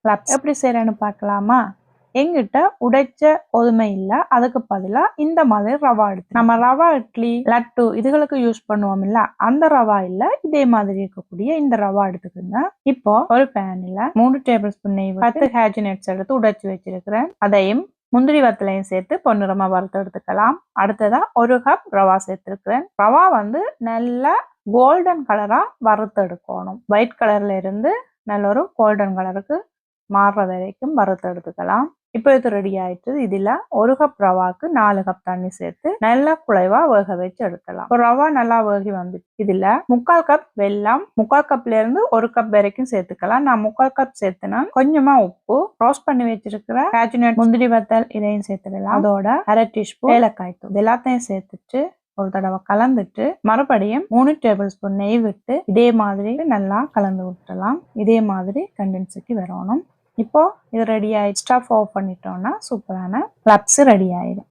Lobes எப்படி செய்யறேன்னு பார்க்கலாமா? எங்கிட்ட உடைச்ச கோதுமை இல்ல, அதுக்கு பதிலா இந்த மாதிரி ரவா எடுத்து நம்ம ரவா இட்லி லட்டு இதுகளுக்கு யூஸ் பண்ணுவோம் இல்ல, அந்த ரவா இல்ல, இதே மாதிரி இருக்கக்கூடிய இந்த ரவா எடுத்துக்கோங்க. இப்போ ஒரு பேன்ல 3 டேபிள் ஸ்பூன் நெய் 10 ஹேஜ் நட்ஸ் எடுத்து உடைச்சு வச்சிருக்கிறேன். அதையும் முந்திரி வத்தலையும் சேர்த்து பொன்னிறமா வறுத்து எடுத்துக்கலாம். அடுத்ததா 1 கப் ரவா சேர்த்திருக்கிறேன். ரவா நல்லா கோல்டன் கலரா வறுத்து எடுக்கணும். ஒயிட் கலர்ல இருந்து நல்ல ஒரு கோல்டன் கலருக்கு மாறுற வரைக்கும் வறுத்து எடுத்துக்கலாம். இப்போ இது ரெடி ஆயிட்டு. இதுல 1 கப் ரவாக்கு 4 கப் தண்ணி சேர்த்து நல்லா குழைவா வேக வச்சு எடுக்கலாம். இப்போ ரவா நல்லா வேகி வந்துட்டு இதுல 3/4 கப் வெல்லம் 3/4 கப்ல இருந்து 1 கப் வரைக்கும் சேர்த்துக்கலாம். நான் 3/4 கப் சேர்த்துனா கொஞ்சமா உப்பு, ரோஸ்ட் பண்ணி வச்சிருக்கிற காஷ்யூநட் முந்திரி வத்தல் இதையும் சேர்த்துக்கலாம். அதோட 1/2 டீஸ்பூன் ஏலக்காய் தூள் எல்லாத்தையும் சேர்த்துட்டு ஒரு தடவை கலந்துட்டு மறுபடியும் 3 டேபிள் ஸ்பூன் நெய் விட்டு இதே மாதிரி நல்லா கலந்து விட்டுலாம். இதே மாதிரி கண்டென்சிட்டி வரணும். இப்போ இது ரெடி ஆயிடுச்சு. ஸ்டவ் ஆஃப் பண்ணிட்டோம்னா சூப்பரான லப்ஸ் ரெடி ஆயிடும்.